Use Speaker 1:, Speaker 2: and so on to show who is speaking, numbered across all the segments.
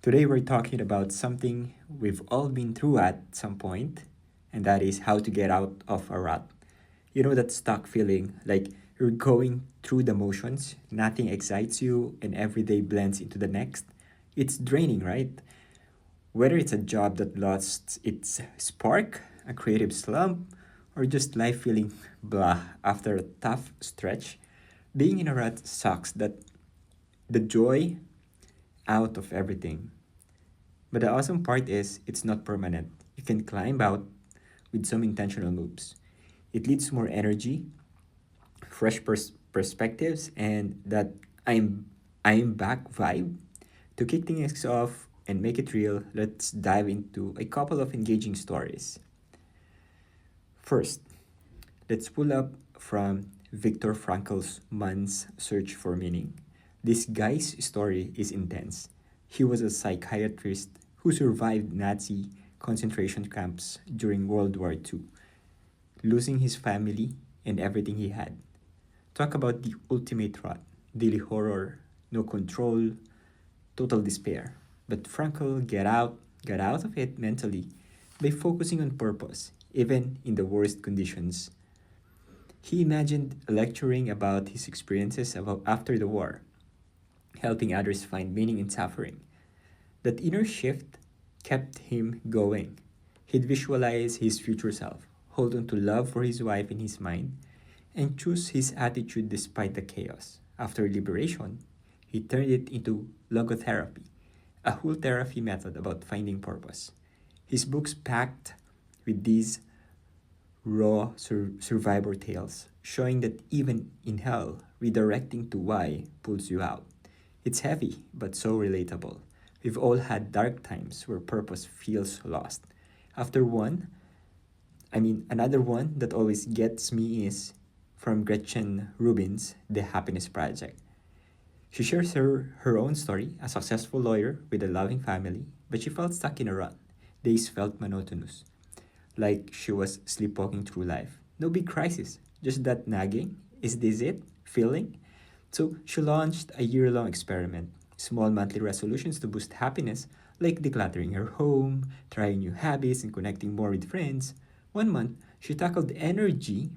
Speaker 1: Today we're talking about something we've all been through at some point, and that is how to get out of a rut. You know that stuck feeling like you're going through the motions, nothing excites you, and every day blends into the next? It's draining, right? Whether it's a job that lost its spark, a creative slump, or just life feeling blah after a tough stretch, being in a rut sucks that the joy out of everything. But the awesome part is it's not permanent. You can climb out with some intentional moves. It leads to more energy, fresh perspectives, and that I'm back vibe. To kick things off and make it real, let's dive into a couple of engaging stories. First, let's pull up from Viktor Frankl's Man's Search for Meaning. This guy's story is intense. He was a psychiatrist who survived Nazi concentration camps during World War II, losing his family and everything he had. Talk about the ultimate rot, daily horror, no control, total despair. But Frankl got out of it mentally by focusing on purpose, even in the worst conditions. He imagined lecturing about his experiences after the war, helping others find meaning in suffering. That inner shift kept him going. He'd visualize his future self, hold on to love for his wife in his mind, and choose his attitude despite the chaos. After liberation, he turned it into logotherapy, a whole therapy method about finding purpose. His books packed with these raw survivor tales, showing that even in hell, redirecting to why pulls you out. It's heavy, but so relatable. We've all had dark times where purpose feels lost. After one, Another one that always gets me is from Gretchen Rubin's The Happiness Project. She shares her own story, a successful lawyer with a loving family, but she felt stuck in a rut. Days felt monotonous, like she was sleepwalking through life. No big crisis, just that nagging, is this it? Feeling? So she launched a year-long experiment, small monthly resolutions to boost happiness, like decluttering her home, trying new habits, and connecting more with friends. One month, she tackled energy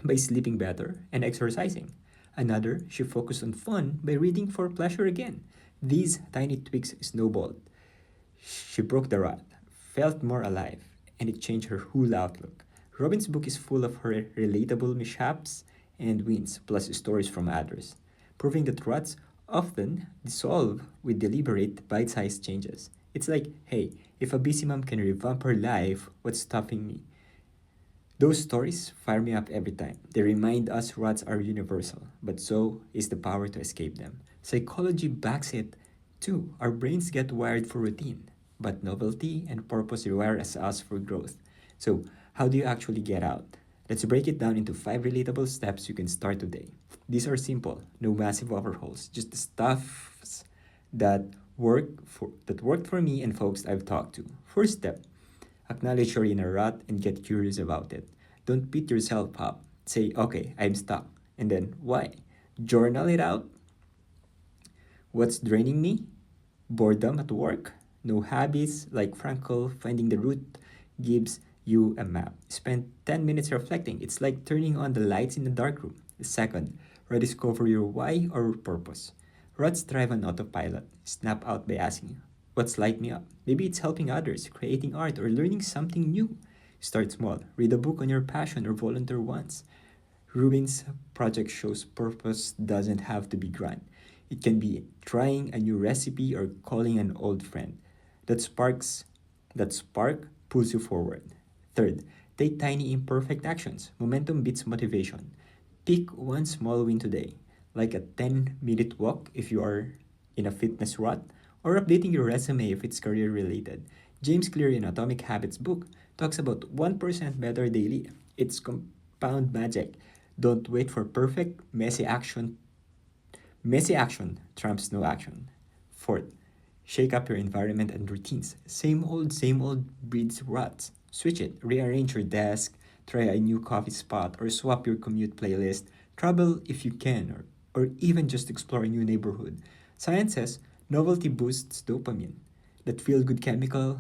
Speaker 1: by sleeping better and exercising. Another, she focused on fun by reading for pleasure again. These tiny tweaks snowballed. She broke the rut, felt more alive, and it changed her whole outlook. Robin's book is full of her relatable mishaps and wins, plus stories from others, proving that ruts often dissolve with deliberate, bite sized changes. It's like, hey, if a busy mom can revamp her life, what's stopping me? Those stories fire me up every time. They remind us ruts are universal, but so is the power to escape them. Psychology backs it too. Our brains get wired for routine, but novelty and purpose rewire us for growth. So, how do you actually get out? Let's break it down into 5 relatable steps you can start today. These are simple, no massive overhauls, just the stuffs that worked for me and folks I've talked to. First step, acknowledge you're in a rut and get curious about it. Don't beat yourself up. Say, okay, I'm stuck. And then, why? Journal it out. What's draining me? Boredom at work? No habits? Like Frankel, finding the root gives you a map. Spend 10 minutes reflecting. It's like turning on the lights in the dark room. Second, rediscover your why or purpose. Ruts thrive on autopilot. Snap out by asking, what's light me up? Maybe it's helping others, creating art, or learning something new. Start small. Read a book on your passion or volunteer once. Rubin's project shows purpose doesn't have to be grand. It can be trying a new recipe or calling an old friend. That sparks that spark pulls you forward. Third, take tiny imperfect actions. Momentum beats motivation. Pick one small win today, like a 10-minute walk if you are in a fitness rut, or updating your resume if it's career related. James Clear in Atomic Habits book talks about 1% better daily. It's compound magic. Don't wait for perfect, messy action. Messy action trumps no action. Fourth, shake up your environment and routines. Same old breeds ruts. Switch it. Rearrange your desk, try a new coffee spot, or swap your commute playlist. Travel if you can, or even just explore a new neighborhood. Science says Novelty boosts dopamine, that feel good chemical,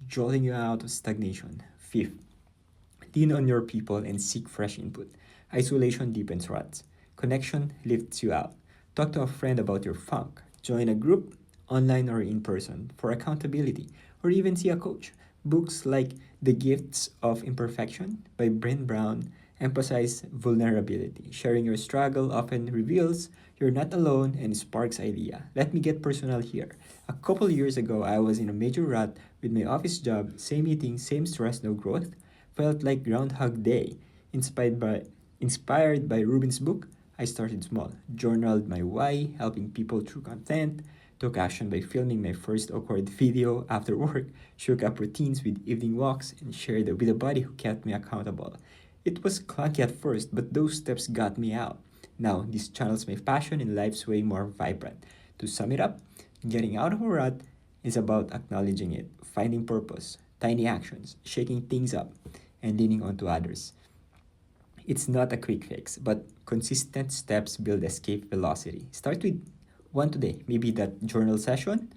Speaker 1: jolting you out of stagnation. Fifth, lean on your people and seek fresh input. Isolation deepens ruts. Connection lifts you out. Talk to a friend about your funk. Join a group, online or in person, for accountability, or even see a coach. Books like The Gifts of Imperfection by Brene Brown emphasize vulnerability. Sharing your struggle often reveals you're not alone and sparks idea. Let me get personal here. A couple years ago, I was in a major rut with my office job, same meeting, same stress, no growth. Felt like Groundhog Day. Inspired by Inspired by Rubin's book, I started small, journaled my why, helping people through content, took action by filming my first awkward video after work, shook up routines with evening walks, and shared it with a buddy who kept me accountable. It was clunky at first, but those steps got me out. Now, this channels my passion and life's way more vibrant. To sum it up, getting out of a rut is about acknowledging it, finding purpose, tiny actions, shaking things up, and leaning onto others. It's not a quick fix, but consistent steps build escape velocity. Start with one today, maybe that journal session.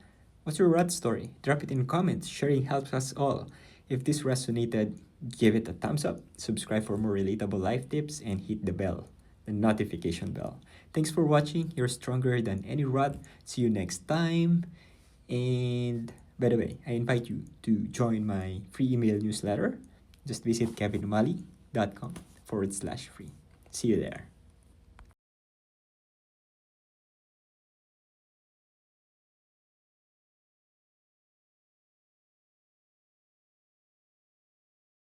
Speaker 1: What's your rut story? Drop it in comments. Sharing helps us all. If this resonated, give it a thumbs up, subscribe for more relatable life tips, and hit the bell, the notification bell. Thanks for watching. You're stronger than any rut. See you next time. And by the way, I invite you to join my free email newsletter. Just visit kevinumali.com/free. See you there.